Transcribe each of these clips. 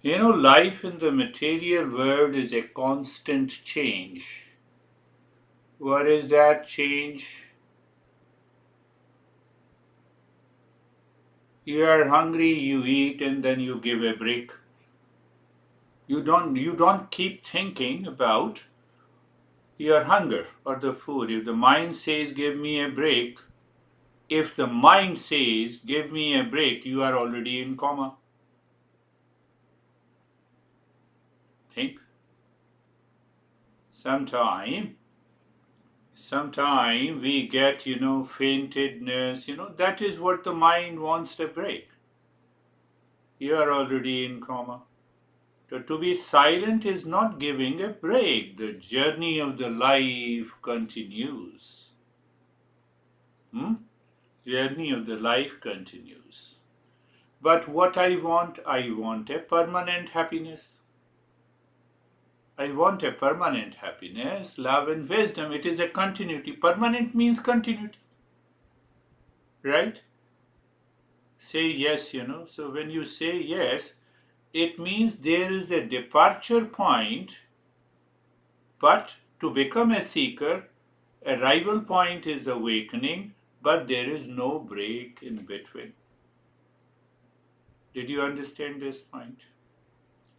Life in the material world is a constant change. What is that change? You are hungry, you eat, and then you give a break. You don't keep thinking about your hunger or the food. If the mind says give me a break, if the mind says give me a break, you are already in coma. Think. Sometime we get, faintedness, that is what the mind wants a break. You are already in coma. So to be silent is not giving a break. The journey of the life continues. Journey of the life continues. But what I want a permanent happiness. I want a permanent happiness, love and wisdom. It is a continuity. Permanent means continuity. Right? Say yes, So when you say yes, it means there is a departure point, but to become a seeker, arrival point is awakening, but there is no break in between. Did you understand this point?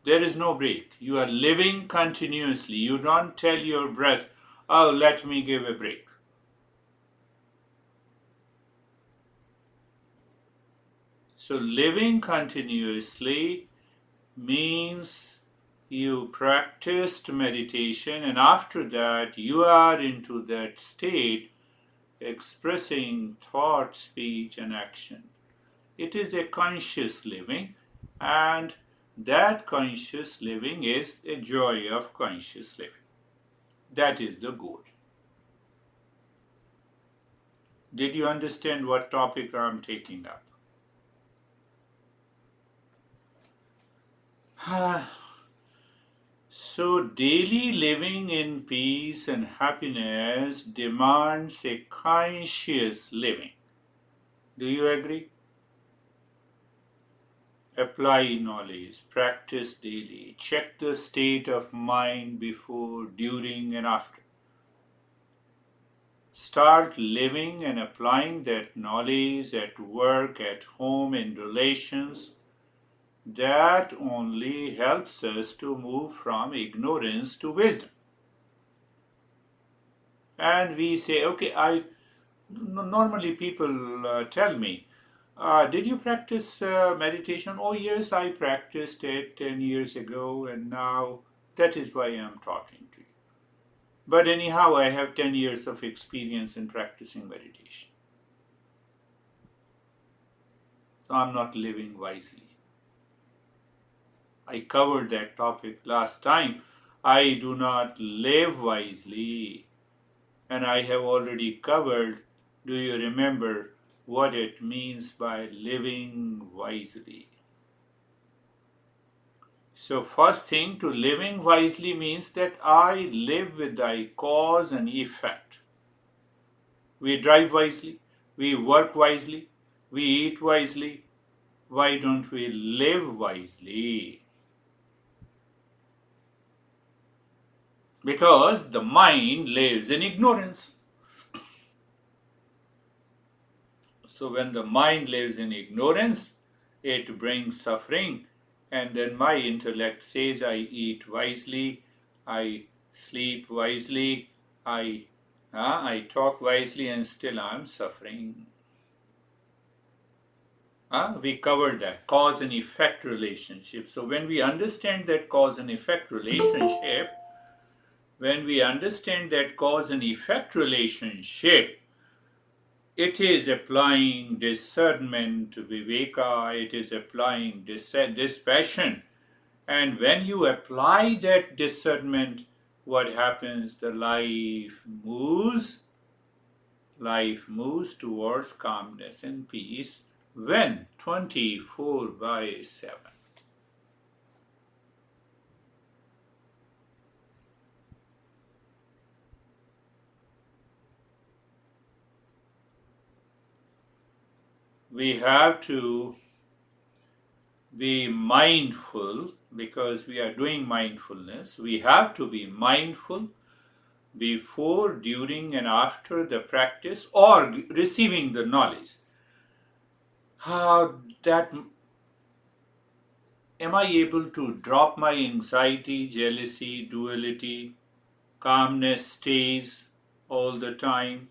There is no break. You are living continuously. You don't tell your breath, oh, let me give a break. So living continuously means you practiced meditation, and after that you are into that state expressing thought, speech, and action. It is a conscious living, and that conscious living is a joy of conscious living. That is the goal. Did you understand what topic I'm taking up? So, daily living in peace and happiness demands a conscious living. Do you agree? Apply knowledge, practice daily, check the state of mind before, during, and after. Start living and applying that knowledge at work, at home, in relations. That only helps us to move from ignorance to wisdom. And we say, okay, normally people tell me, did you practice meditation? Oh, yes, I practiced it 10 years ago, and now that is why I'm talking to you. But anyhow, I have 10 years of experience in practicing meditation. So I'm not living wisely. I covered that topic last time. I do not live wisely. And I have already covered, do you remember what it means by living wisely? So first thing, to living wisely means that I live with thy cause and effect. We drive wisely, we work wisely, we eat wisely. Why don't we live wisely? Because the mind lives in ignorance. So when the mind lives in ignorance, it brings suffering. And then my intellect says, I eat wisely, I sleep wisely, I talk wisely, and still I'm suffering. We covered that cause and effect relationship. So when we understand that cause and effect relationship, it is applying discernment, viveka, it is applying dispassion. And when you apply that discernment, what happens? The life moves towards calmness and peace when 24/7. We have to be mindful because we are doing mindfulness, we have to be mindful before, during, and after the practice or receiving the knowledge. How that am I able to drop my anxiety, jealousy, duality, calmness stays all the time?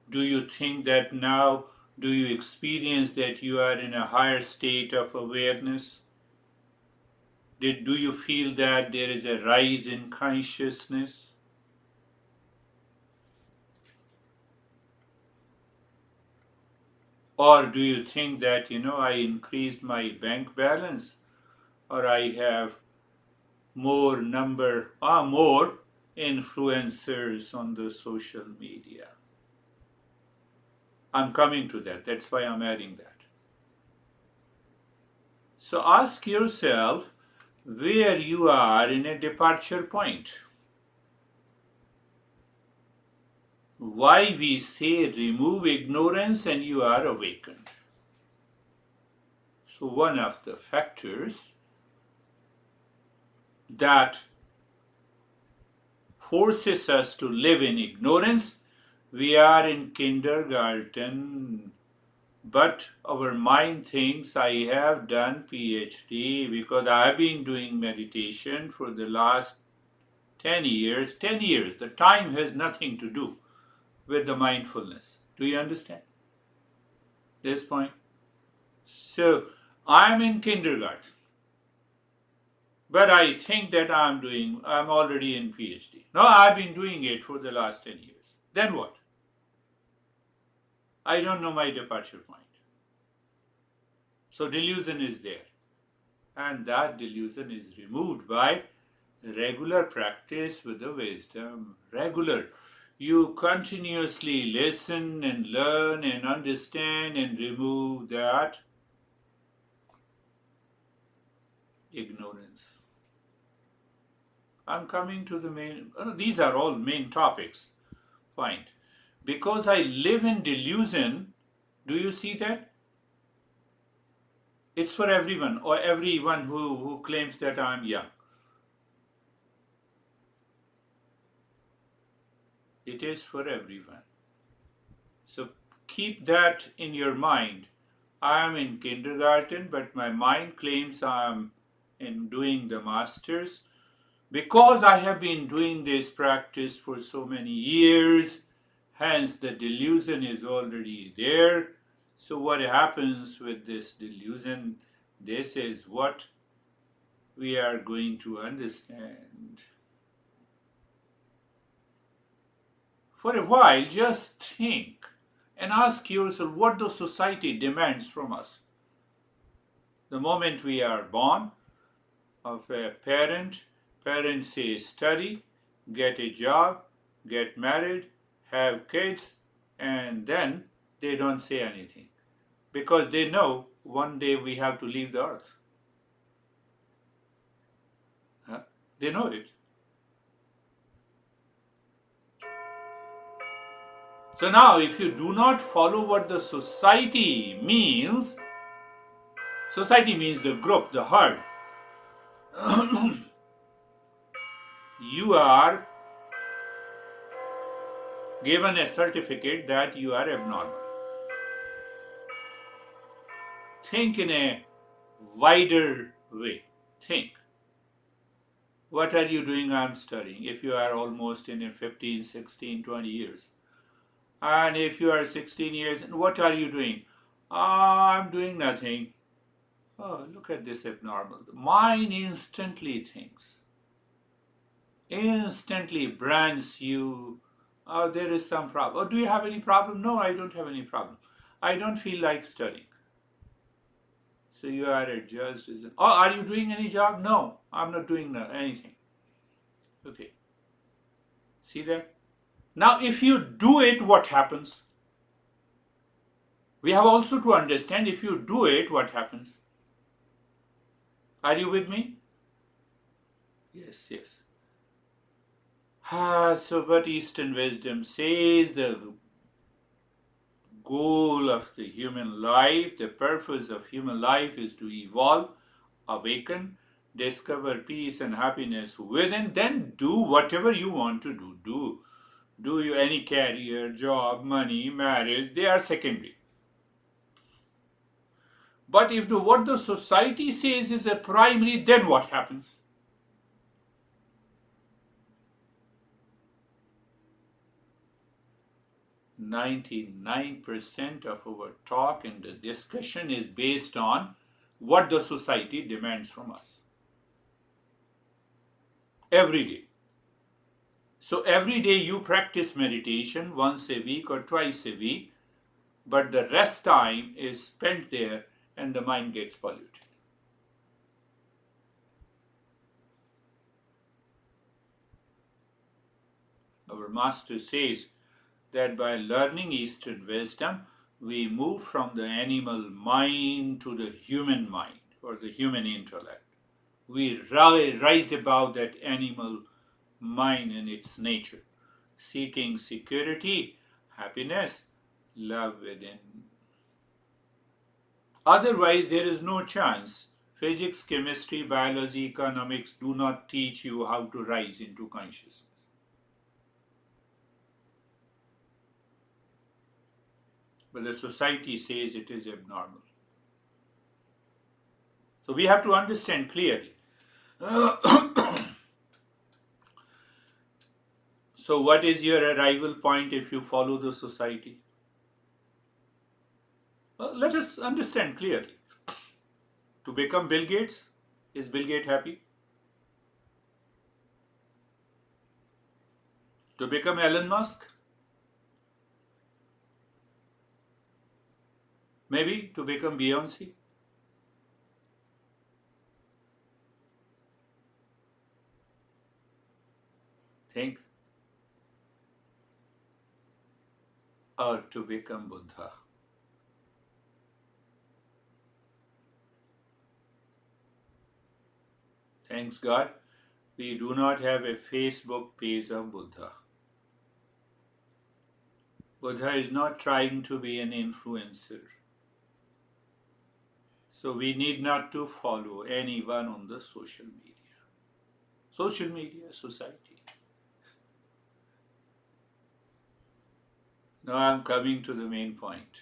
Do you think that now, do you experience that you are in a higher state of awareness? Do you feel that there is a rise in consciousness? Or do you think that, I increased my bank balance, or I have more influencers on the social media? I'm coming to that. That's why I'm adding that. So ask yourself where you are in a departure point. Why we say remove ignorance and you are awakened. So one of the factors that forces us to live in ignorance, we are in kindergarten, but our mind thinks I have done PhD because I have been doing meditation for the last 10 years. 10 years, the time has nothing to do with the mindfulness. Do you understand this point? So I'm in kindergarten, but I think that I'm already in PhD. No, I've been doing it for the last 10 years. Then what? I don't know my departure point. So delusion is there. And that delusion is removed by regular practice with the wisdom. Regular. You continuously listen and learn and understand and remove that ignorance. I'm coming to the main, these are all main topics. Point. Because I live in delusion, do you see that? It's for everyone, or everyone who claims that I'm young. It is for everyone. So keep that in your mind. I am in kindergarten, but my mind claims I'm in doing the masters. Because I have been doing this practice for so many years, hence the delusion is already there. So what happens with this delusion? This is what we are going to understand. For a while, just think and ask yourself what the society demands from us. The moment we are born of a parent, parents say study, get a job, get married, have kids, and then they don't say anything because they know one day we have to leave the earth. Huh? They know it. So now, if you do not follow what the society means the group, the herd, you are given a certificate that you are abnormal. Think in a wider way. Think. What are you doing? I'm studying. If you are almost in 15, 16, 20 years. And if you are 16 years, what are you doing? I'm doing nothing. Oh, look at this abnormal. The mind instantly thinks. Instantly brands you. Oh, there is some problem. Oh, do you have any problem? No, I don't have any problem. I don't feel like studying. So you are adjudged as oh, are you doing any job? No, I'm not doing anything. Okay. See that? Now, if you do it, what happens? We have also to understand if you do it, what happens? Are you with me? Yes, yes. So what Eastern wisdom says, the goal of the human life, the purpose of human life is to evolve, awaken, discover peace and happiness within, then do whatever you want to do. Do you any career, job, money, marriage, they are secondary. But if what the society says is a primary, then what happens? "99% of our talk and the discussion is based on what the society demands from us. Every day. So every day you practice meditation once a week or twice a week, but the rest time is spent there and the mind gets polluted. Our master says that by learning Eastern wisdom, we move from the animal mind to the human mind or the human intellect. We rise above that animal mind and its nature, seeking security, happiness, love within. Otherwise, there is no chance. Physics, chemistry, biology, economics do not teach you how to rise into consciousness. But the society says it is abnormal. So we have to understand clearly. So what is your arrival point if you follow the society? Well, let us understand clearly. To become Bill Gates, is Bill Gates happy? To become Elon Musk? Maybe to become Beyonce? Think. Or to become Buddha? Thanks God, we do not have a Facebook page of Buddha. Buddha is not trying to be an influencer. So we need not to follow anyone on the social media. Social media, society. Now I'm coming to the main point.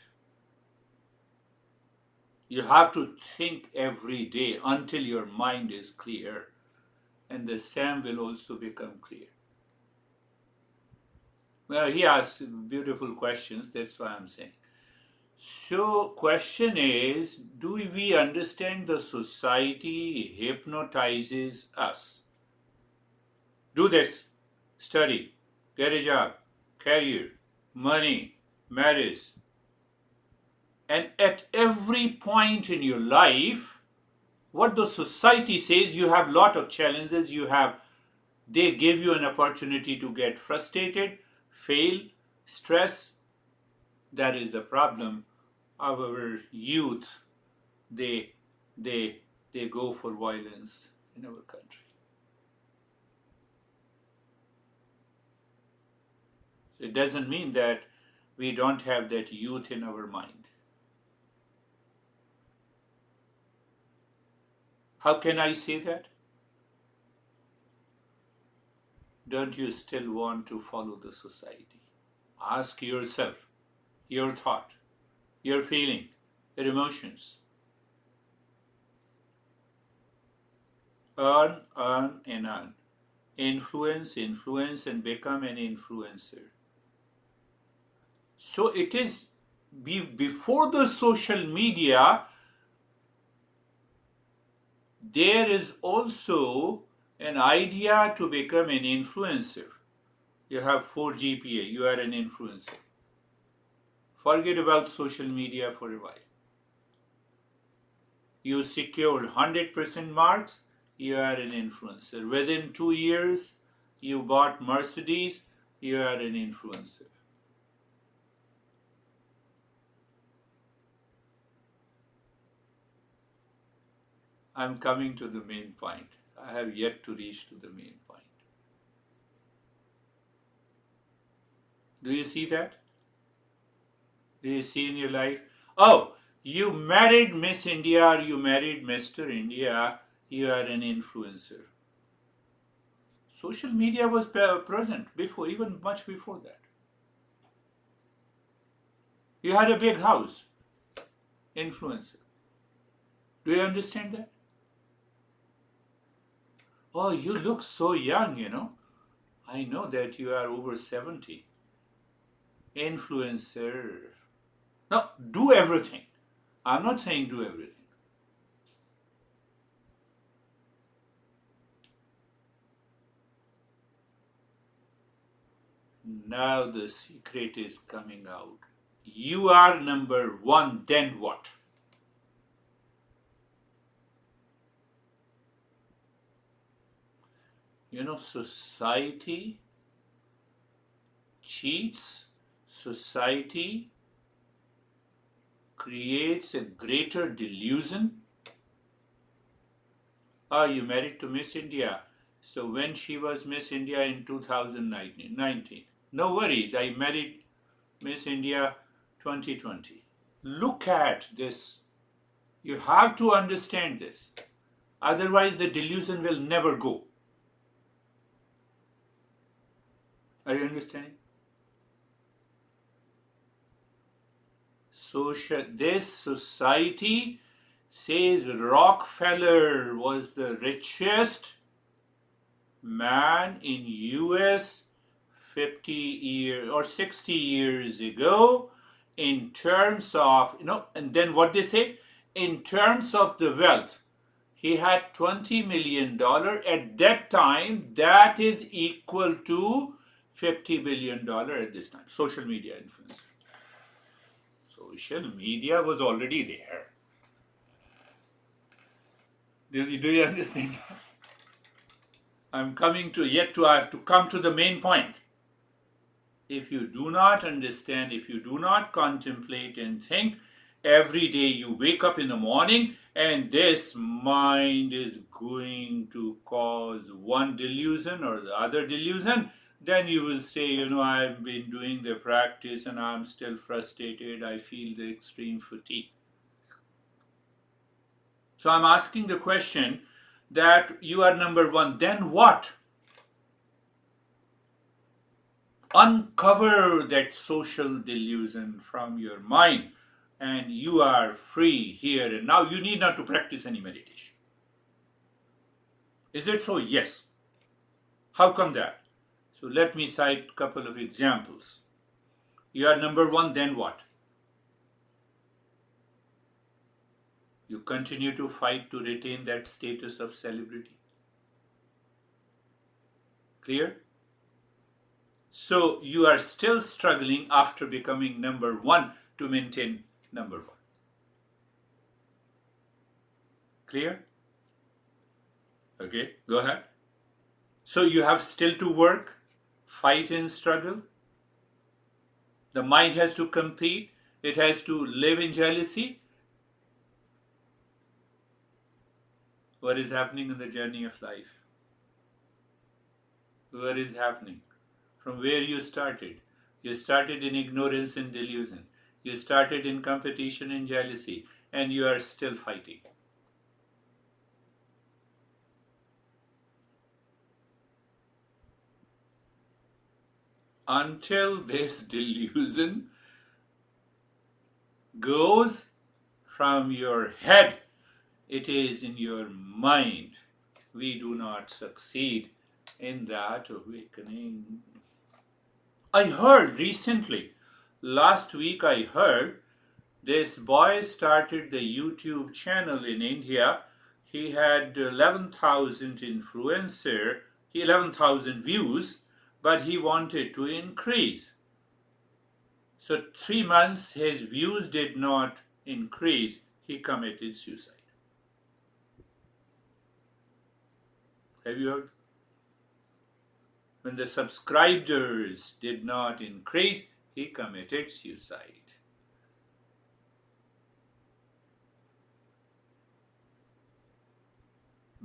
You have to think every day until your mind is clear, and the same will also become clear. Well, he asks beautiful questions, that's why I'm saying. So, question is, do we understand the society hypnotizes us? Do this, study, get a job, career, money, marriage. And at every point in your life, what the society says, you have lot of challenges, they give you an opportunity to get frustrated, fail, stress. That is the problem. Our youth, they go for violence in our country. So it doesn't mean that we don't have that youth in our mind. How can I say that? Don't you still want to follow the society? Ask yourself, your thought, your feeling, your emotions. Earn, and earn. Influence, and become an influencer. So it is before the social media, there is also an idea to become an influencer. You have 4 GPA, you are an influencer. Forget about social media for a while. You secured 100% marks, you are an influencer. Within 2 years, you bought Mercedes, you are an influencer. I'm coming to the main point. I have yet to reach to the main point. Do you see that? Do you see in your life? Oh, you married Miss India or you married Mr. India, you are an influencer. Social media was present before, even much before that. You had a big house, influencer. Do you understand that? Oh, you look so young. I know that you are over 70. Influencer. No, do everything. I'm not saying do everything. Now the secret is coming out. You are number one, then what? Society cheats, society creates a greater delusion. Ah, you married to Miss India. So when she was Miss India in 2019, no worries, I married Miss India 2020. Look at this. You have to understand this. Otherwise, the delusion will never go. Are you understanding? This society says Rockefeller was the richest man in US 50 years or 60 years ago in terms of, and then what they say, in terms of the wealth, he had $20 million at that time. That is equal to $50 billion at this time. Social media influence. Social media was already there. Do you understand? I have to come to the main point. If you do not understand, if you do not contemplate and think, every day you wake up in the morning and this mind is going to cause one delusion or the other delusion, then you will say, I've been doing the practice and I'm still frustrated. I feel the extreme fatigue. So I'm asking the question that you are number one, then what? Uncover that social delusion from your mind and you are free here and now. You need not to practice any meditation. Is it so? Yes. How come that? So let me cite a couple of examples. You are number one, then what? You continue to fight to retain that status of celebrity. Clear? So you are still struggling after becoming number one to maintain number one. Clear? Okay, go ahead. So you have still to work, fight and struggle. The mind has to compete. It has to live in jealousy. What is happening in the journey of life? What is happening? From where you started? You started in ignorance and delusion. You started in competition and jealousy, and you are still fighting. Until this delusion goes from your head, it is in your mind. We do not succeed in that awakening. I heard recently, last week I heard, this boy started the YouTube channel in India. He had 11,000 influencer, 11,000 views, but he wanted to increase. So 3 months his views did not increase. He committed suicide. Have you heard? When the subscribers did not increase, he committed suicide.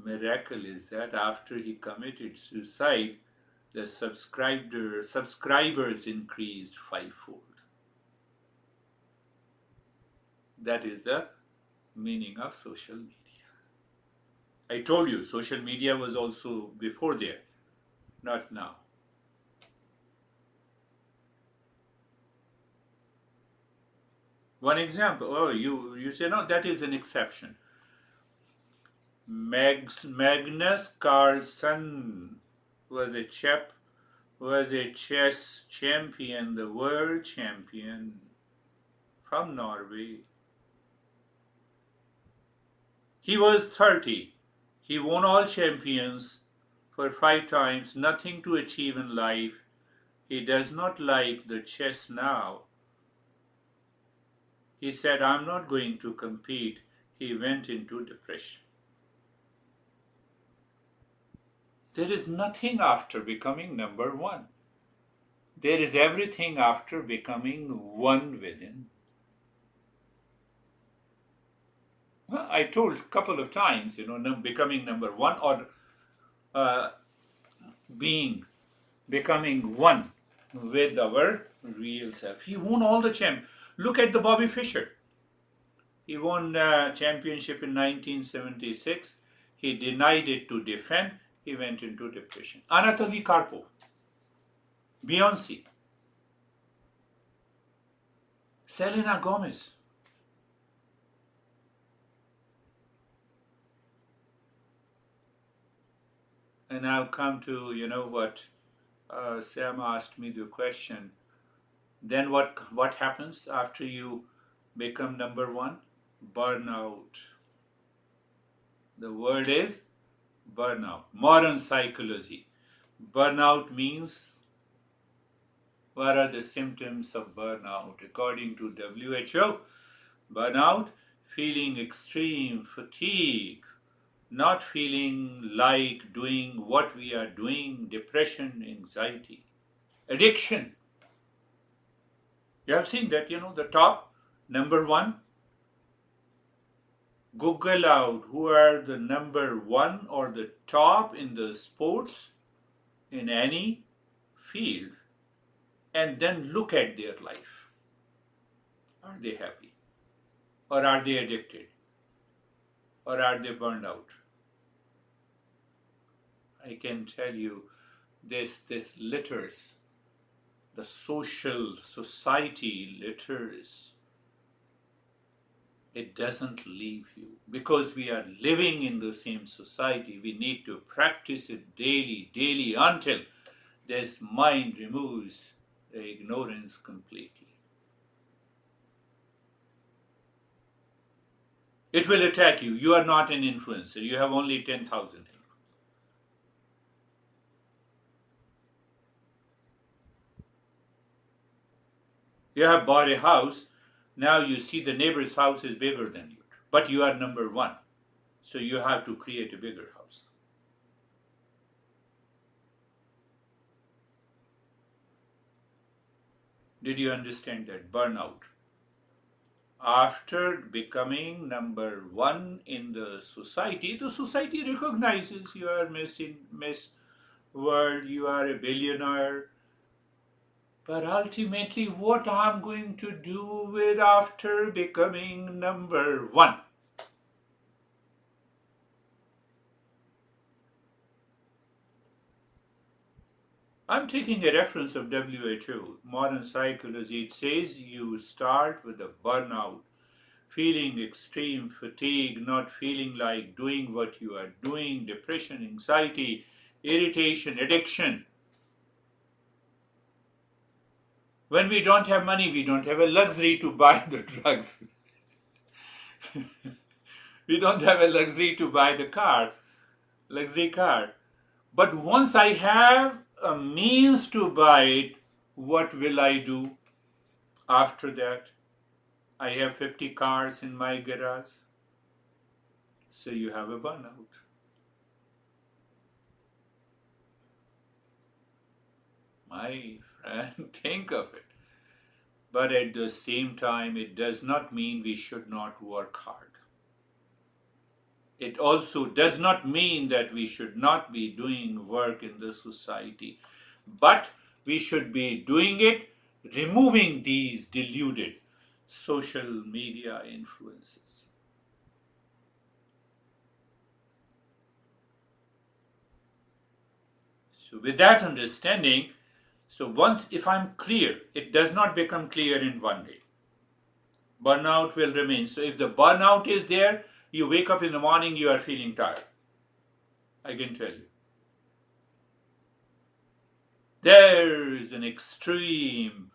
Miracle is that after he committed suicide, the subscribers increased fivefold. That is the meaning of social media. I told you, social media was also before there, not now. One example, oh, you say, no, that is an exception. Magnus Carlsen was a chap, was a chess champion, the world champion from Norway. He was 30. He won all champions for 5 times, nothing to achieve in life. He does not like the chess now. He said, I'm not going to compete. He went into depression. There is nothing after becoming number one. There is everything after becoming one within. Well, I told a couple of times, becoming number one or uh, being, becoming one with our real self. He won all the champ. Look at the Bobby Fischer. He won championship in 1976. He denied it to defend. He went into depression. Anatoly Karpov, Beyonce, Selena Gomez. And now come to, what Sam asked me the question. Then what happens after you become number one? Burnout. The word is burnout. Modern psychology. Burnout means, what are the symptoms of burnout? According to WHO, burnout, feeling extreme fatigue, not feeling like doing what we are doing, depression, anxiety, addiction. You have seen that, the top, number one. Google out who are the number one or the top in the sports in any field, and then look at their life. Are they happy? Or are they addicted? Or are they burned out? I can tell you this litters, the society litters. It doesn't leave you because we are living in the same society. We need to practice it daily until this mind removes the ignorance completely. It will attack you. You are not an influencer. You have only 10,000. You have bought a house. Now you see the neighbor's house is bigger than you. But you are number one. So you have to create a bigger house. Did you understand that? Burnout. After becoming number one in the society recognizes you are Miss World, you are a billionaire. But ultimately, what I'm going to do with after becoming number one? I'm taking a reference of WHO, modern psychology. It says you start with a burnout, feeling extreme fatigue, not feeling like doing what you are doing, depression, anxiety, irritation, addiction. When we don't have money, we don't have a luxury to buy the drugs. We don't have a luxury to buy the luxury car. But once I have a means to buy it, what will I do after that? I have 50 cars in my garage. So you have a burnout. My friend, think of it. But at the same time, it does not mean we should not work hard. It also does not mean that we should not be doing work in the society, but we should be doing it removing these deluded social media influences. So with that understanding, so once if I'm clear, it does not become clear in one day. Burnout will remain. So if the burnout is there, you wake up in the morning, you are feeling tired. I can tell you. There is an extreme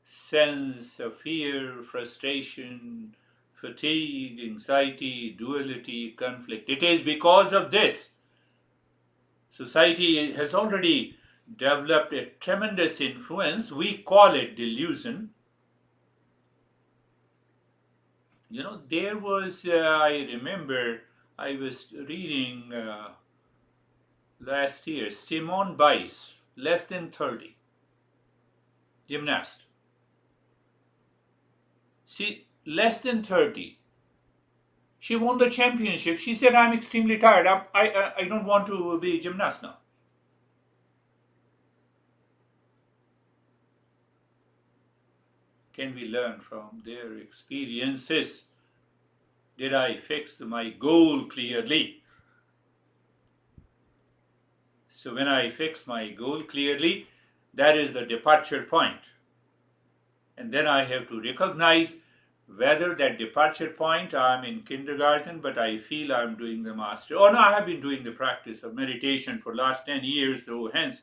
sense of fear, frustration, fatigue, anxiety, duality, conflict. It is because of this. Society has already developed a tremendous influence. We call it delusion. There was, I remember, I was reading last year, Simone Biles, less than 30, gymnast. See, less than 30. She won the championship. She said, I'm extremely tired. I don't want to be a gymnast now. Can we learn from their experiences? Did I fix my goal clearly? So when I fix my goal clearly, that is the departure point. And then I have to recognize whether that departure point, I'm in kindergarten, but I feel I'm doing the master. Oh no, I have been doing the practice of meditation for last 10 years, so hence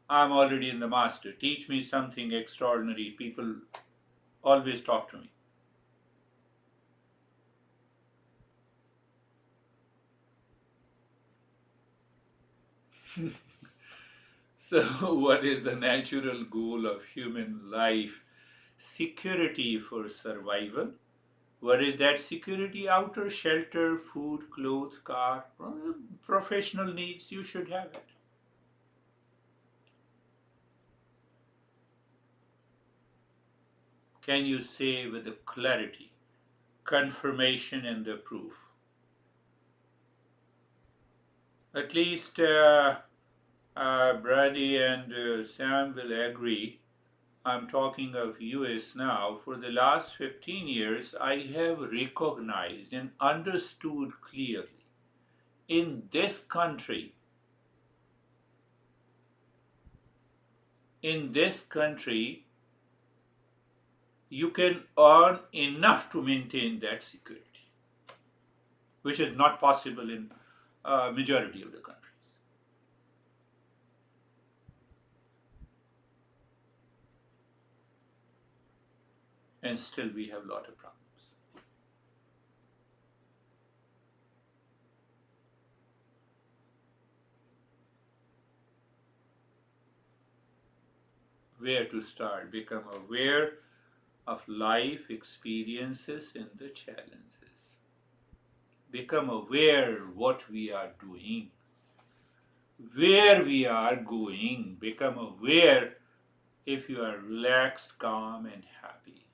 I'm already in the master. Teach me something extraordinary. People always talk to me. So what is the natural goal of human life? Security for survival. What is that security? Outer shelter, food, clothes, car, professional needs, you should have it. Can you say with the clarity, confirmation and the proof? At least Brady and Sam will agree. I'm talking of US now. For the last 15 years, I have recognized and understood clearly in this country, you can earn enough to maintain that security, which is not possible in majority of the countries. And still we have a lot of problems. Where to start? Become aware of life experiences and the challenges. Become aware what we are doing, where we are going. Become aware if you are relaxed, calm, and happy.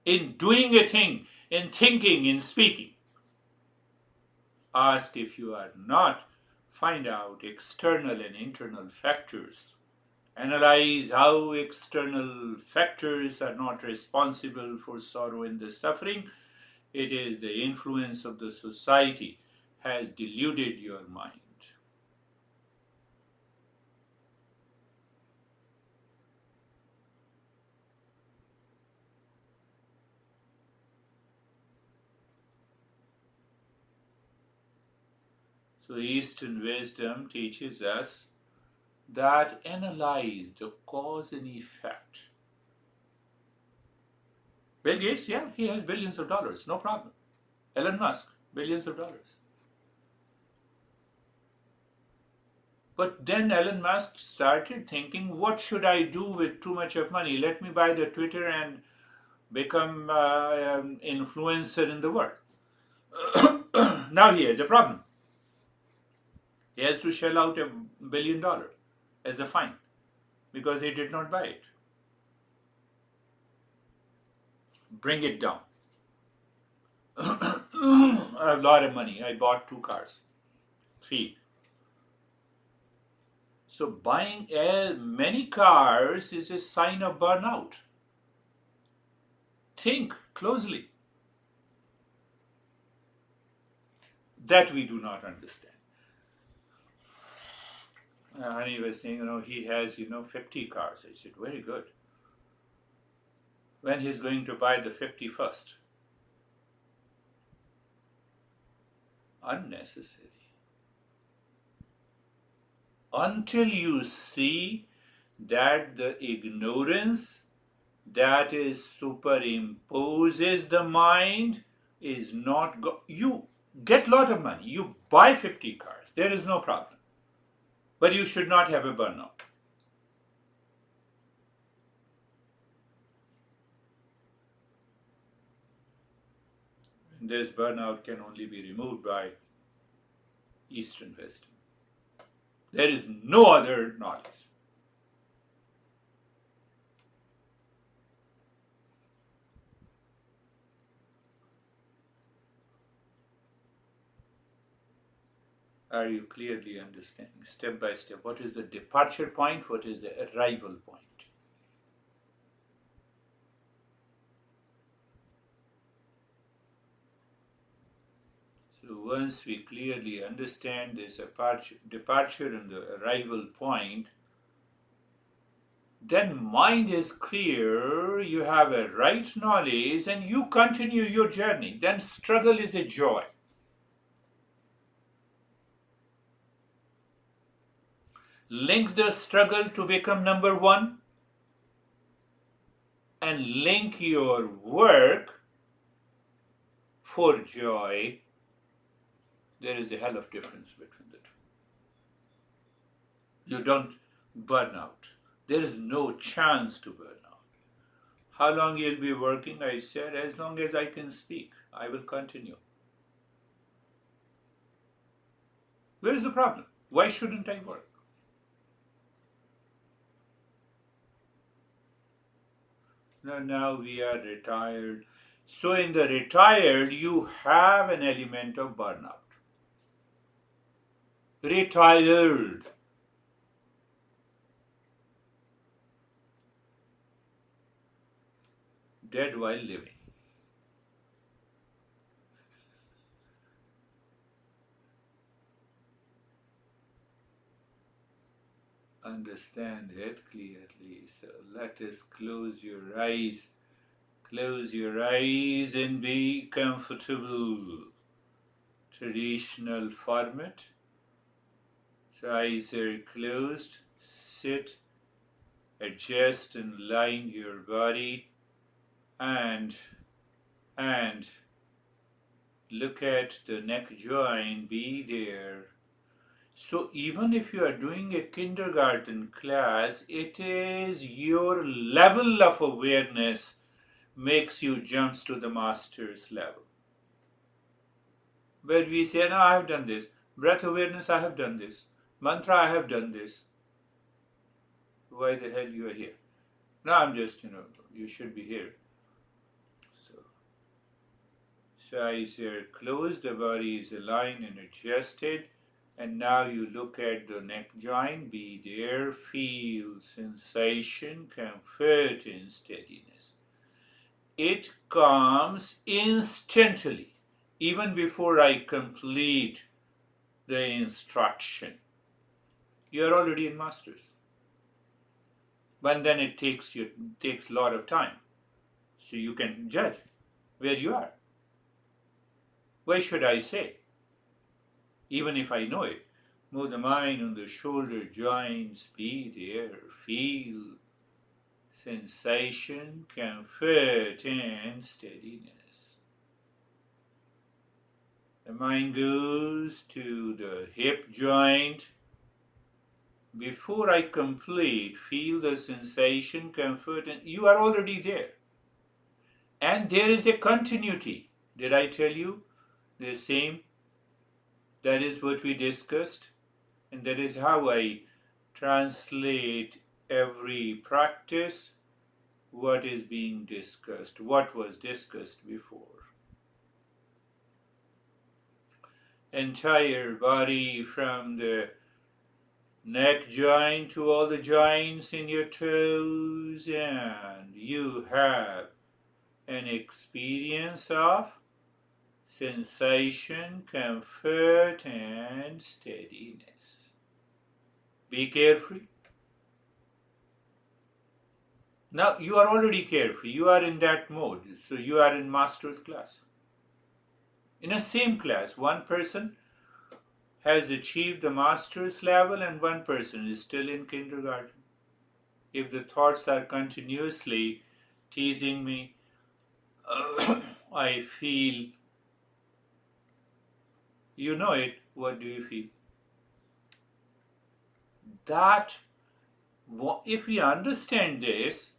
In doing a thing, in thinking, in speaking. Ask if you are not. Find out external and internal factors. Analyze how external factors are not responsible for sorrow and the suffering. It is the influence of the society has deluded your mind. So Eastern wisdom teaches us that analyze the cause and effect. Bill Gates, yeah, he has billions of dollars, no problem. Elon Musk, billions of dollars. But then Elon Musk started thinking, what should I do with too much of money? Let me buy the Twitter and become an influencer in the world. Now he has a problem. He has to shell out $1 billion as a fine because he did not buy it. Bring it down. I have a lot of money. I bought 2 cars, 3. So buying many cars is a sign of burnout. Think closely. That we do not understand. Honey was saying, he has, 50 cars. I said, very good. When he's going to buy the 51st? Unnecessary. Until you see that the ignorance that is superimposes the mind is not you get a lot of money, you buy 50 cars, there is no problem, but you should not have a burnout. And this burnout can only be removed by Eastern wisdom. There is no other knowledge. Are you clearly understanding step by step what is the departure point, what is the arrival point? So once we clearly understand this departure and the arrival point, then mind is clear, you have a right knowledge, and you continue your journey. Then struggle is a joy. Link the struggle to become number one, and link your work for joy. There is a hell of difference between the two. You don't burn out. There is no chance to burn out. How long you'll be working? I said, as long as I can speak, I will continue. Where is the problem? Why shouldn't I work? Now we are retired. So in the retired, you have an element of burnout. Retired. Dead while living. Understand it clearly. So let us close your eyes. Close your eyes and be comfortable. Traditional format. So eyes are closed. Sit, adjust and line your body and look at the neck joint, be there. So even if you are doing a kindergarten class, it is your level of awareness makes you jumps to the master's level. But we say, no, I have done this. Breath awareness, I have done this. Mantra, I have done this. Why the hell you are here? No, I'm just, you should be here. So eyes are closed, the body is aligned and adjusted. And now you look at the neck joint, be there, feel sensation, comfort and steadiness. It comes instantly, even before I complete the instruction. You are already in masters. But then it takes a lot of time. So you can judge where you are. Why should I say? Even if I know it, move the mind on the shoulder joints, be there, feel sensation, comfort, and steadiness. The mind goes to the hip joint. Before I complete, feel the sensation, comfort, and you are already there. And there is a continuity. Did I tell you? The same. That is what we discussed, and that is how I translate every practice, what is being discussed, what was discussed before. Entire body from the neck joint to all the joints in your toes, and you have an experience of sensation, comfort, and steadiness. Be carefree. Now you are already carefree. You are in that mode. So you are in master's class. In a same class, one person has achieved the master's level and one person is still in kindergarten. If the thoughts are continuously teasing me, I feel, you know it, what do you feel? That, if we understand this,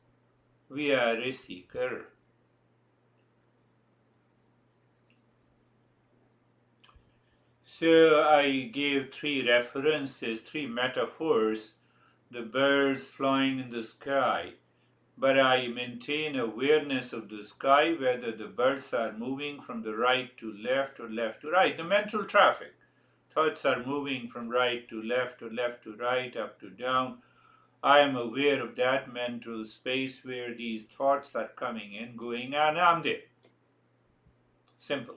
we are a seeker. So I gave three references, three metaphors, the birds flying in the sky. But I maintain awareness of the sky, whether the birds are moving from the right to left or left to right. The mental traffic. Thoughts are moving from right to left or left to right, up to down. I am aware of that mental space where these thoughts are coming and going, and I'm there. Simple.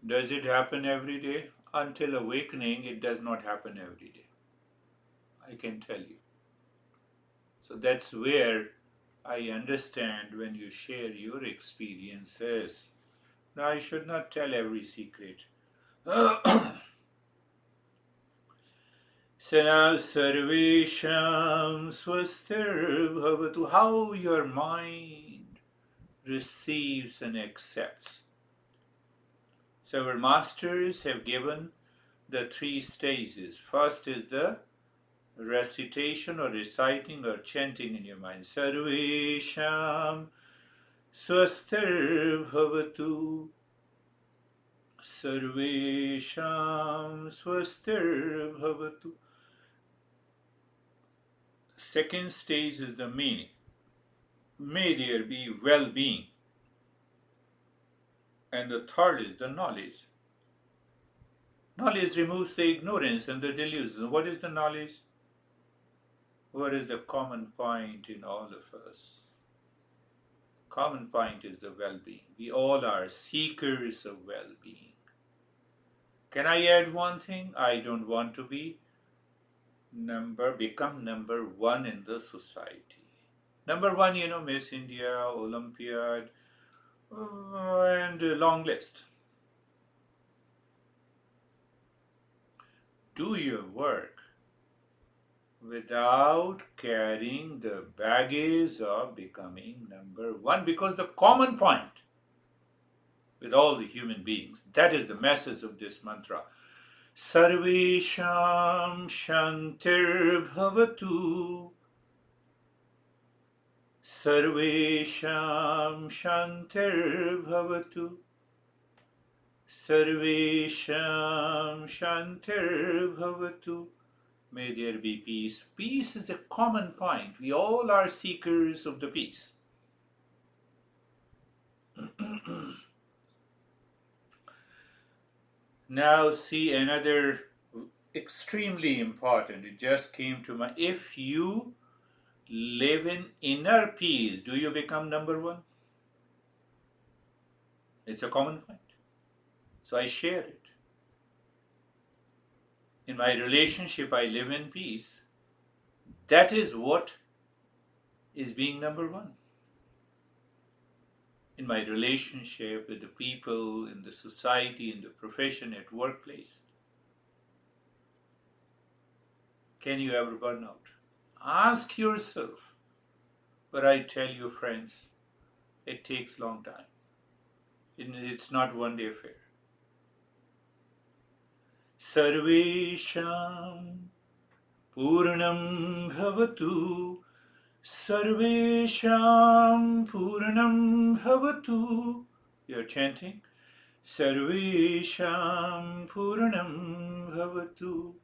Does it happen every day? Until awakening, it does not happen every day. I can tell you. So that's where I understand when you share your experiences. Now, I should not tell every secret. So now, Sarvesham Swastir Bhavatu, how your mind receives and accepts. So, our masters have given the three stages. First is the recitation or reciting or chanting in your mind. Sarvesham Swastir Bhavatu. Sarvesham Swastir Bhavatu. Second stage is the meaning. May there be well-being. And the third is the knowledge. Knowledge removes the ignorance and the delusions. What is the knowledge? What is the common point in all of us? Common point is the well-being. We all are seekers of well-being. Can I add one thing? I don't want to become number one in the society. Number one, Miss India, Olympiad, and a long list. Do your work without carrying the baggage of becoming number one, because the common point with all the human beings, that is the message of this mantra. Sarvesham Shantir Bhavatu. Sarvesham Shantir Bhavatu. Sarvesham Shantir Bhavatu. May there be peace. Peace is a common point. We all are seekers of the peace. Now see another extremely important. It just came to mind. If you live in inner peace, do you become number one? It's a common point. So I share it. In my relationship, I live in peace. That is what is being number one. In my relationship with the people, in the society, in the profession, at workplace. Can you ever burn out? Ask yourself. But I tell you, friends, it takes a long time. It's not one day affair. Sarvesham Purnam Bhavatu. Sarvesham Purnam Bhavatu. You're chanting. Sarvesham Purnam Bhavatu.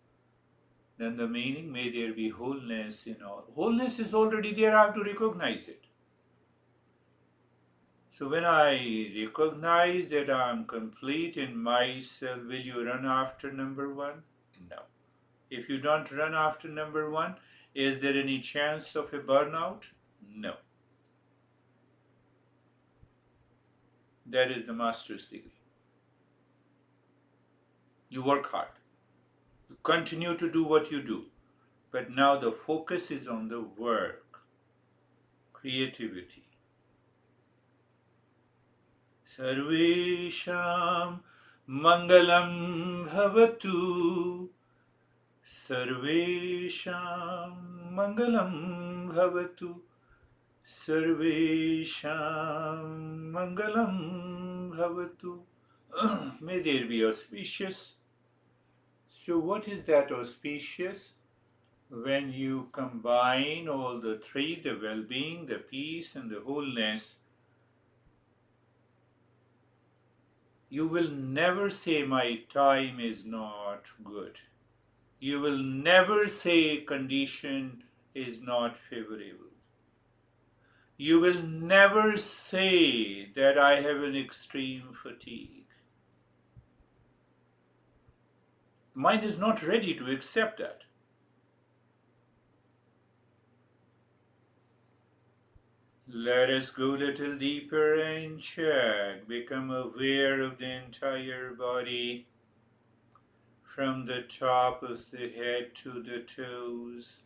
Then the meaning, may there be wholeness in all. Wholeness is already there, I have to recognize it. So when I recognize that I am complete in myself, will you run after number one? No. If you don't run after number one, is there any chance of a burnout? No. That is the master's degree. You work hard. You continue to do what you do. But now the focus is on the work, creativity. Sarvesham Mangalam Bhavatu. Sarvesham Mangalam Bhavatu. Sarvesham Mangalam Bhavatu. May there be auspicious. So, what is that auspicious? When you combine all the three, the well being, the peace, and the wholeness, you will never say, my time is not good. You will never say, condition is not favorable. You will never say that I have an extreme fatigue. Mind is not ready to accept that. Let us go a little deeper and check. Become aware of the entire body, from the top of the head to the toes.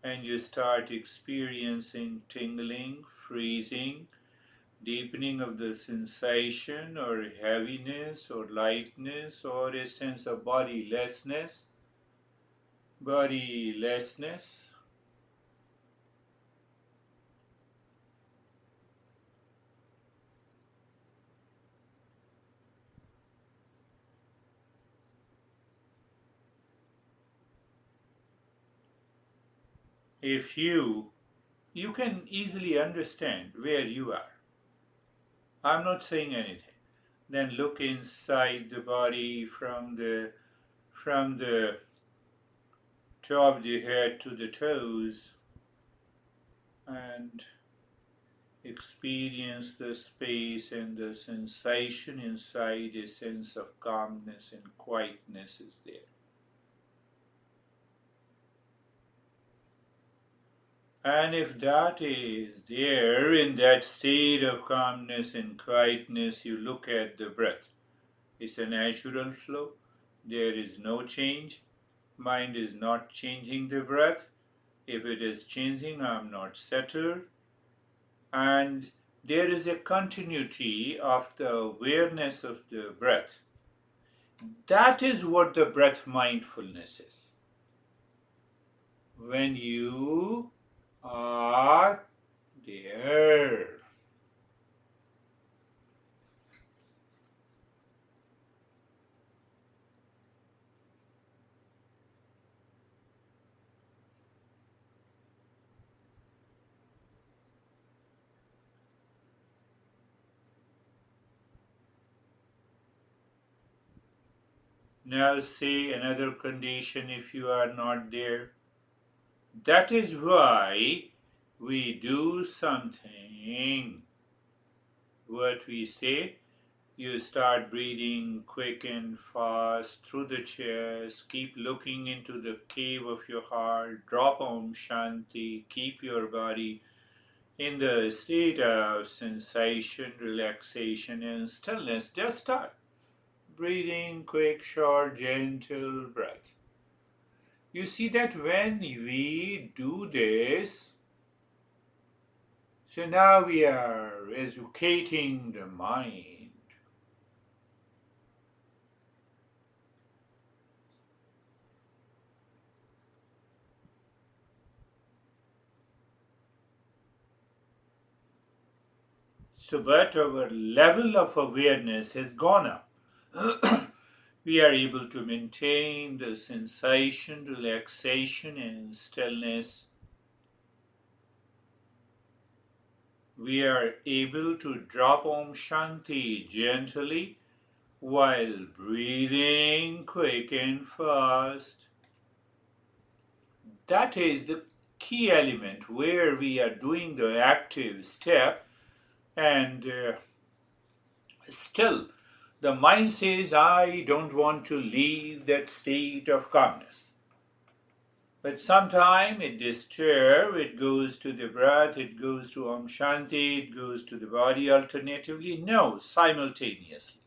And you start experiencing tingling, freezing, deepening of the sensation, or heaviness, or lightness, or a sense of bodilessness. Bodilessness. If you can easily understand where you are. I'm not saying anything. Then look inside the body from the top of the head to the toes, and experience the space and the sensation inside. A sense of calmness and quietness is there. And if that is there, in that state of calmness and quietness, you look at the breath. It's a natural flow. There is no change. Mind is not changing the breath. If it is changing, I'm not settled. And there is a continuity of the awareness of the breath. That is what the breath mindfulness is. When you are there. Now say another condition if you are not there. That is why we do something. What we say, you start breathing quick and fast through the chest. Keep looking into the cave of your heart. Drop Om Shanti. Keep your body in the state of sensation, relaxation, and stillness. Just start breathing quick, short, gentle breath. You see that when we do this, so now we are educating the mind. So, but our level of awareness has gone up. We are able to maintain the sensation, relaxation, and stillness. We are able to drop Om Shanti gently while breathing quick and fast. That is the key element where we are doing the active step, and still the mind says, I don't want to leave that state of calmness. But sometime it disturbs, it goes to the breath, it goes to Om Shanti, it goes to the body alternatively. No, simultaneously.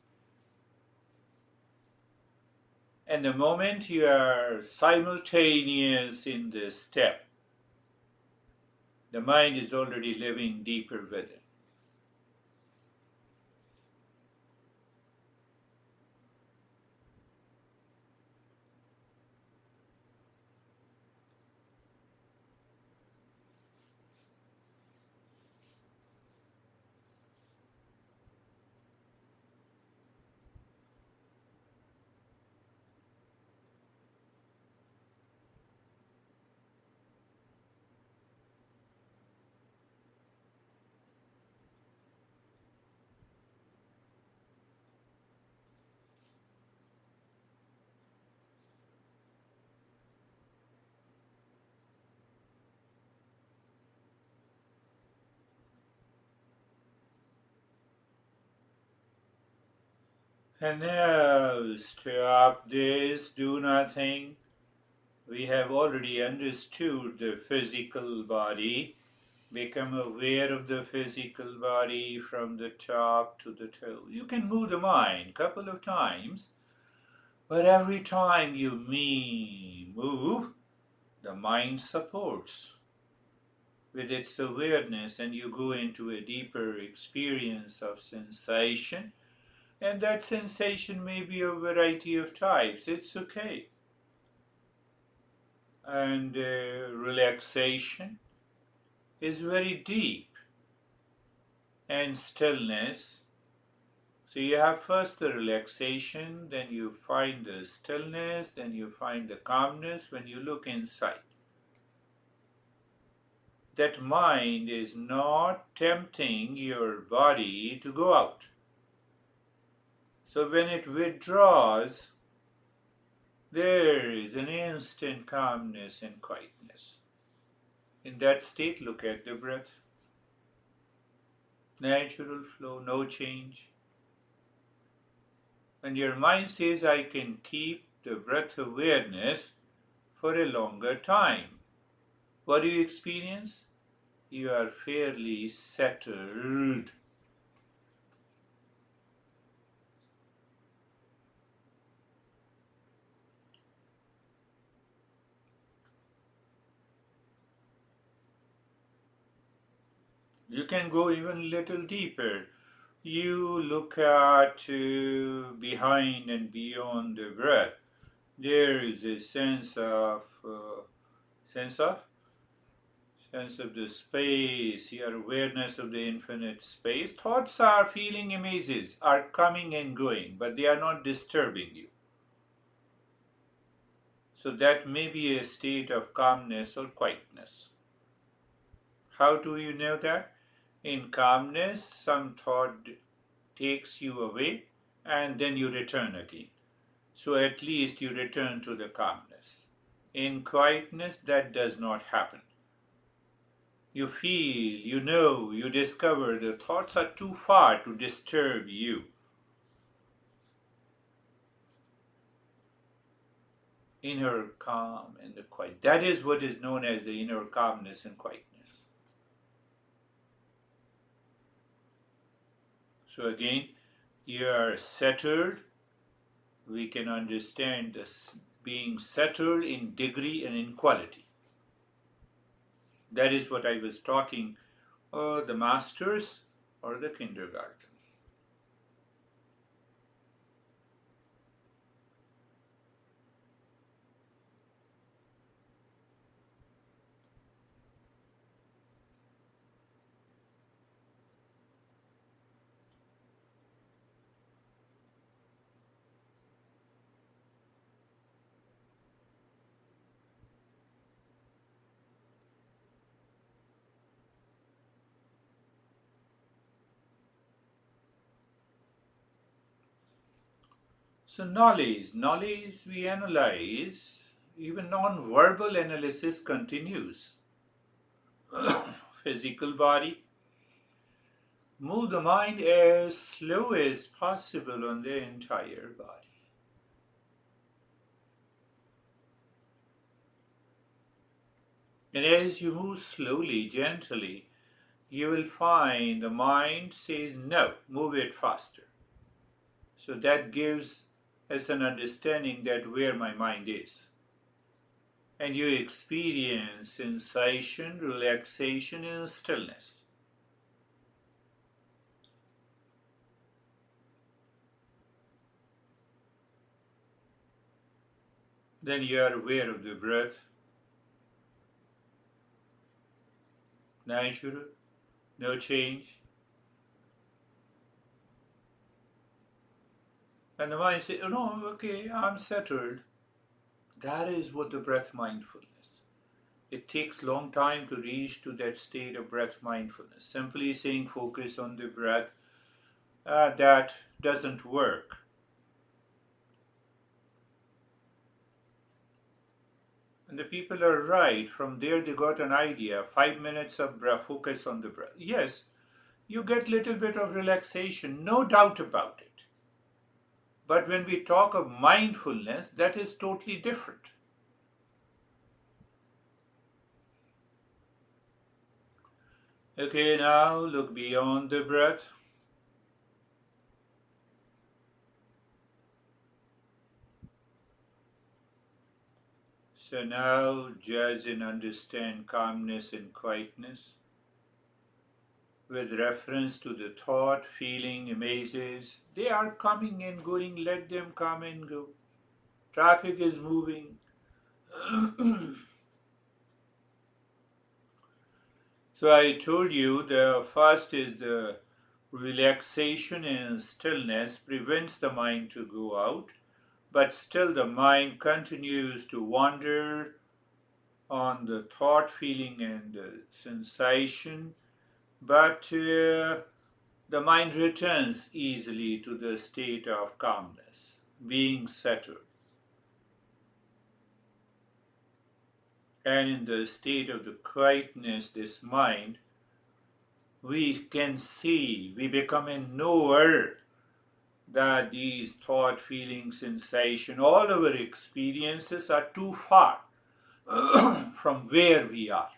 And the moment you are simultaneous in this step, the mind is already living deeper within. And now stop this, do nothing. We have already understood the physical body. Become aware of the physical body from the top to the toe. You can move the mind a couple of times, but every time you move, the mind supports with its awareness, and you go into a deeper experience of sensation. And that sensation may be a variety of types. It's okay. And relaxation is very deep, and stillness. So you have first the relaxation, then you find the stillness, then you find the calmness when you look inside. That mind is not tempting your body to go out. So when it withdraws, there is an instant calmness and quietness. In that state, look at the breath. Natural flow, no change. And your mind says, I can keep the breath awareness for a longer time. What do you experience? You are fairly settled. You can go even a little deeper. You look at behind and beyond the breath. There is a sense of sense of the space, your awareness of the infinite space. Thoughts are feeling images, are coming and going, but they are not disturbing you. So that may be a state of calmness or quietness. How do you know that? In calmness, some thought takes you away and then you return again. So at least you return to the calmness. In quietness, that does not happen. You feel, you know, you discover the thoughts are too far to disturb you. Inner calm and the quiet. That is what is known as the inner calmness and quietness. So again, you are settled. We can understand this being settled in degree and in quality. That is what I was talking, the masters or the kindergarten. So knowledge we analyze, even non-verbal analysis continues. Physical body, move the mind as slow as possible on the entire body. And as you move slowly, gently, you will find the mind says, no, move it faster. So that gives us an understanding that where my mind is. And you experience sensation, relaxation, and stillness. Then you are aware of the breath, natural, no change. And the mind says, oh no, okay, I'm settled. That is what the breath mindfulness. It takes long time to reach to that state of breath mindfulness. Simply saying focus on the breath, that doesn't work. And the people are right. From there they got an idea. 5 minutes of breath, focus on the breath. Yes, you get little bit of relaxation, no doubt about it. But when we talk of mindfulness, that is totally different. Okay, now look beyond the breath. So now judge and understand calmness and quietness with reference to the thought, feeling, images. They are coming and going, let them come and go. Traffic is moving. So I told you the first is the relaxation and stillness prevents the mind to go out, but still the mind continues to wander on the thought, feeling, and sensation, but the mind returns easily to the state of calmness, being settled. And in the state of the quietness, this mind, we can see, we become a knower that these thought, feelings, sensation, all our experiences are too far from where we are.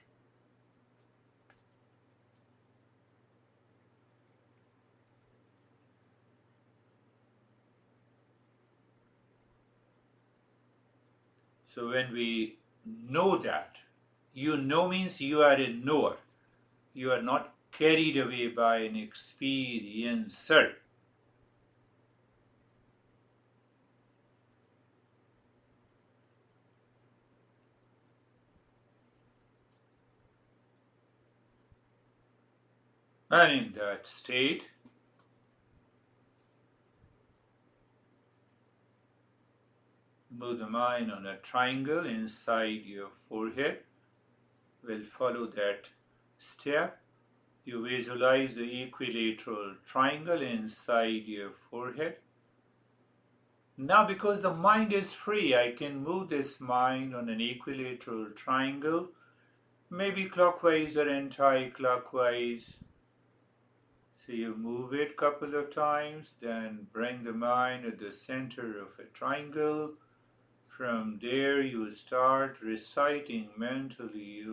So when we know that, you know means you are a knower. You are not carried away by an experiencer. And in that state, move the mind on a triangle inside your forehead. We'll follow that step. You visualize the equilateral triangle inside your forehead. Now, because the mind is free, I can move this mind on an equilateral triangle, maybe clockwise or anti-clockwise. So you move it a couple of times, then bring the mind at the center of a triangle. From there you start reciting mentally,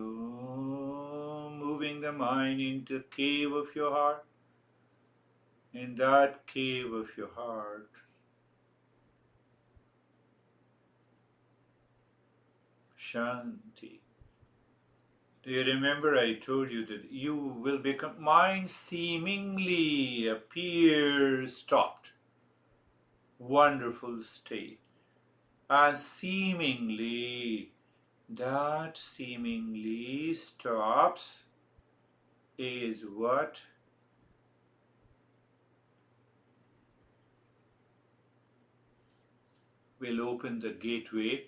moving the mind into the cave of your heart. In that cave of your heart, Shanti. Do you remember I told you that you will become, mind seemingly appears stopped. Wonderful state. And seemingly, that seemingly stops is what will open the gateway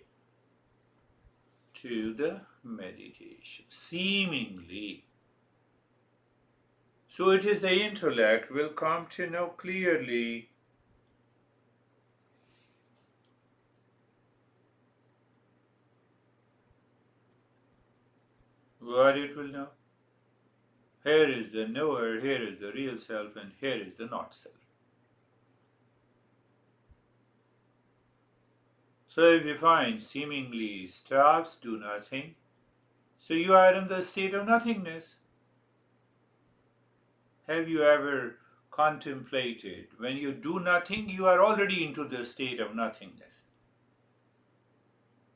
to the meditation. Seemingly. So it is the intellect will come to know clearly what it will know. Here is the knower, here is the real self, and here is the not self. So if you find seemingly stops, do nothing, So you are in the state of nothingness. Have you ever contemplated? When you do nothing, you are already into the state of nothingness.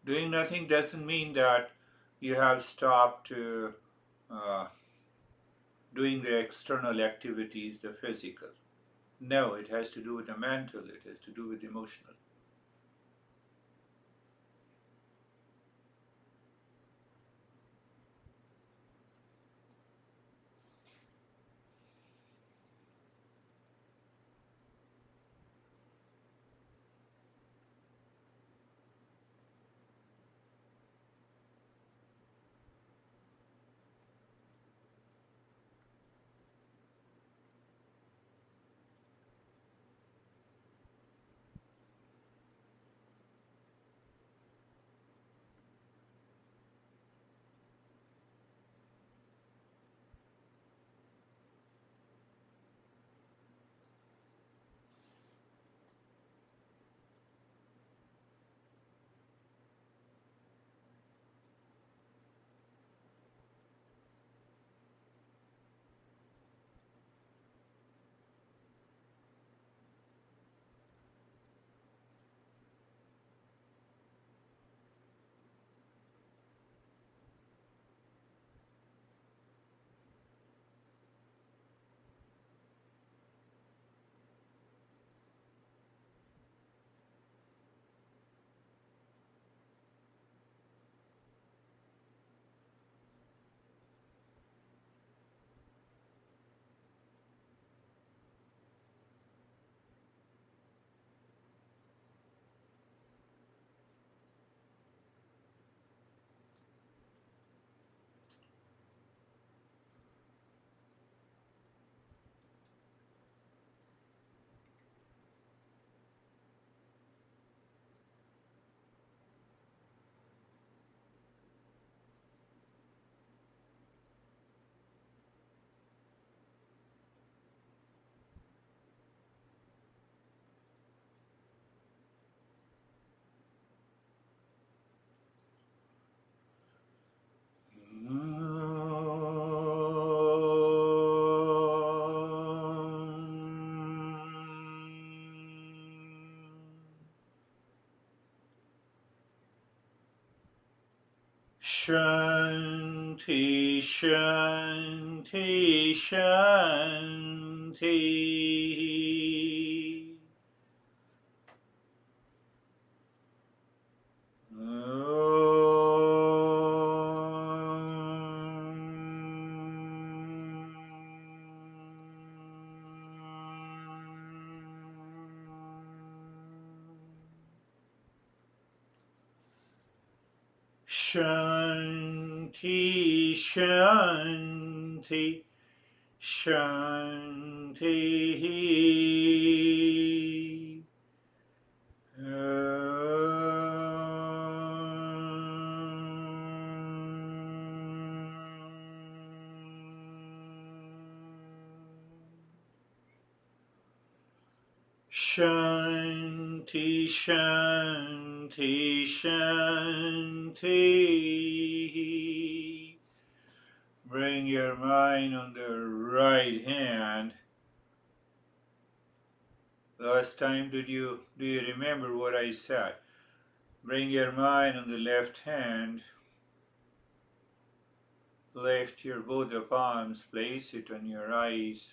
Doing nothing doesn't mean that you have stopped uh, doing the external activities, the physical. No, it has to do with the mental, it has to do with emotional. Shanti, Shanti, Shanti. Shanti, Shanti, Shanti. Shanti, Shanti, Shanti. Bring your mind on the right hand. Last time do you remember what I said? Bring your mind on the left hand. Lift your both the palms, place it on your eyes.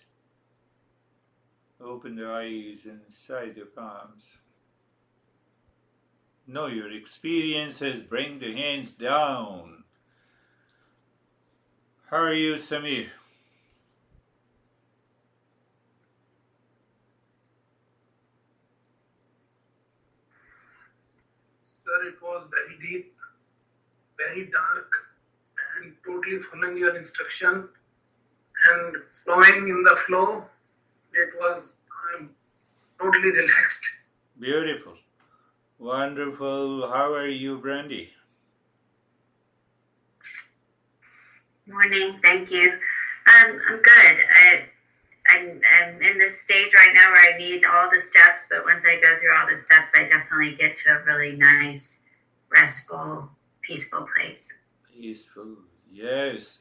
Open the eyes inside the palms. Know your experiences, bring the hands down. How are you, Samir? Sir, it was very deep, very dark, and totally following your instruction and flowing in the flow. It was totally relaxed. Beautiful. Wonderful. How are you, Brandy? Morning, thank you. I'm good. I'm in this stage right now where I need all the steps, but once I go through all the steps, I definitely get to a really nice, restful, peaceful place. Peaceful. Yes,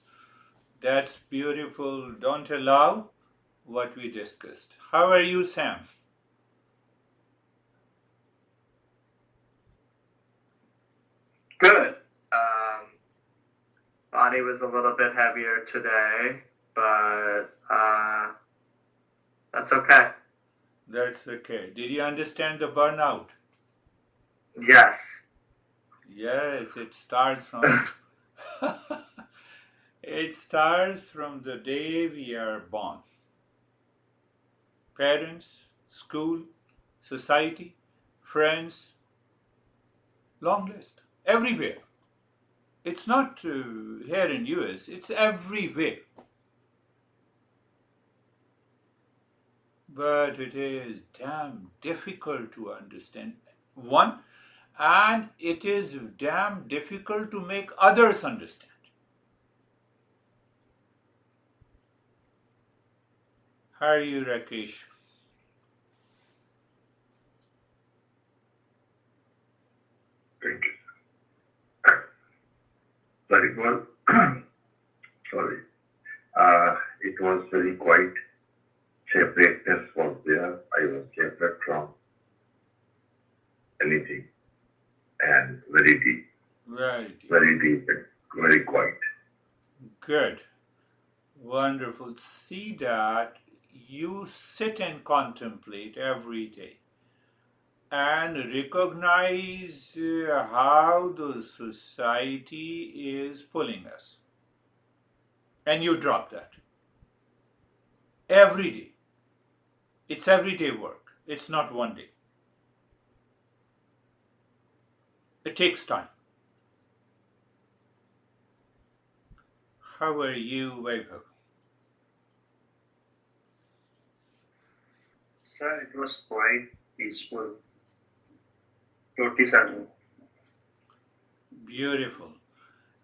that's beautiful. Don't allow what we discussed. How are you, Sam? Good. Body was a little bit heavier today, but that's okay. That's okay. Did you understand the burnout? Yes. Yes, it starts from it starts from the day we are born. Parents, school, society, friends, long list. Everywhere. It's not here in US, it's everywhere. But it is damn difficult to understand. One, and it is damn difficult to make others understand. How are you, Rakesh? Thank you. Sorry, well, sorry. It was very quiet. Separateness was there. I was separate from anything and Very deep. very deep and very quiet. Good. Wonderful. See that you sit and contemplate every day and recognize how the society is pulling us. And you drop that every day. It's everyday work, it's not one day. It takes time. How are you, Vaibhav? Sir, it was quite peaceful. Totally silent. Beautiful.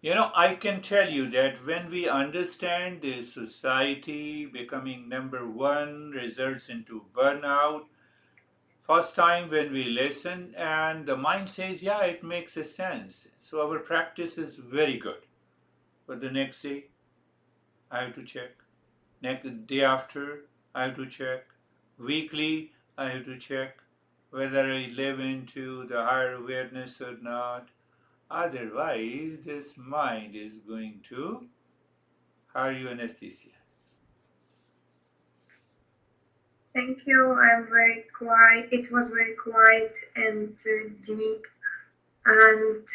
I can tell you that when we understand this society becoming number one results into burnout, first time when we listen and the mind says, yeah, it makes a sense. So our practice is very good. But the next day, I have to check. Next day after, I have to check. Weekly, I have to check whether I live into the higher awareness or not. Otherwise, this mind is going to hire you anesthesia. Thank you. I'm very quiet. It was very quiet and deep, and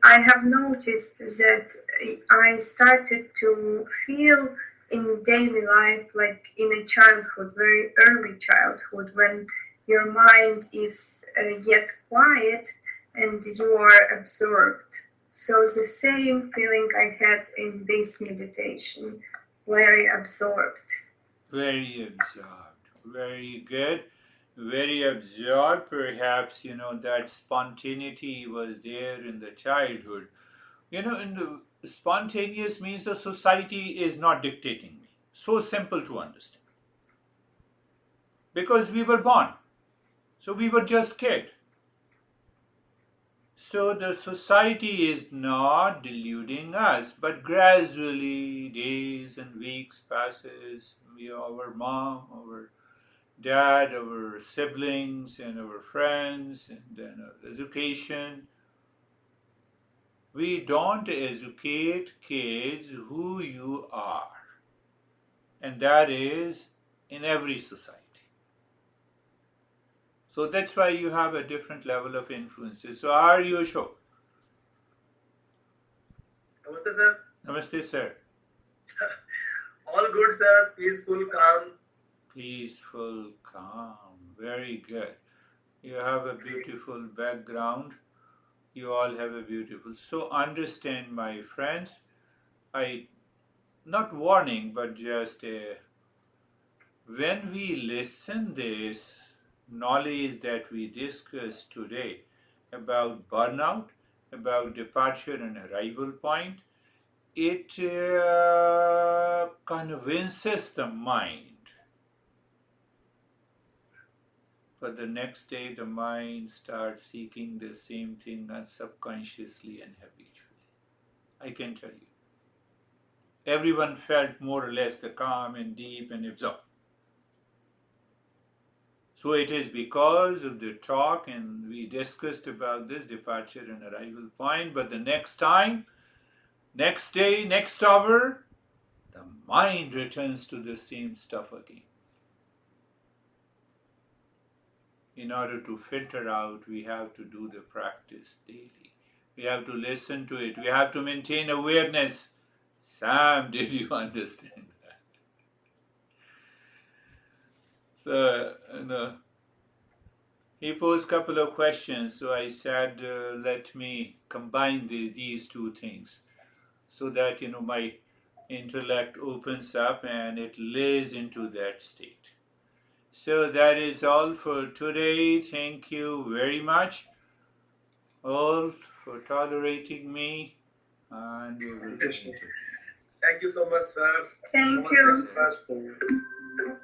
I have noticed that I started to feel in daily life like in a childhood, very early childhood, when your mind is yet quiet and you are absorbed. So the same feeling I had in this meditation, very absorbed. Very absorbed. Very good. Very absorbed. Perhaps, that spontaneity was there in the childhood. In the spontaneous means the society is not dictating me. So simple to understand. Because we were born. So we were just kids. So the society is not deluding us, but gradually, days and weeks passes. Our mom, our dad, our siblings, and our friends, and then our education. We don't educate kids who you are, and that is in every society. So that's why you have a different level of influences. So are you Ashok? Namaste, sir. Namaste, sir. All good, sir. Peaceful, calm. Peaceful, calm. Very good. You have a beautiful background. You all have a beautiful. So understand, my friends. Not warning, but just when we listen this knowledge that we discussed today about burnout, about departure and arrival point, it convinces the mind But the next day the mind starts seeking the same thing subconsciously and habitually. I can tell you. Everyone felt more or less the calm and deep and absorbed. So it is because of the talk, and we discussed about this departure and arrival point, but the next time, next day, next hour, the mind returns to the same stuff again. In order to filter out, we have to do the practice daily. We have to listen to it. We have to maintain awareness. Sam, did you understand that? So, he posed a couple of questions. So I said, let me combine these two things so that, my intellect opens up and it lays into that state. So that is all for today. Thank you very much all for tolerating me, and we will meet again. Thank you so much, sir. Thank you. Namaste.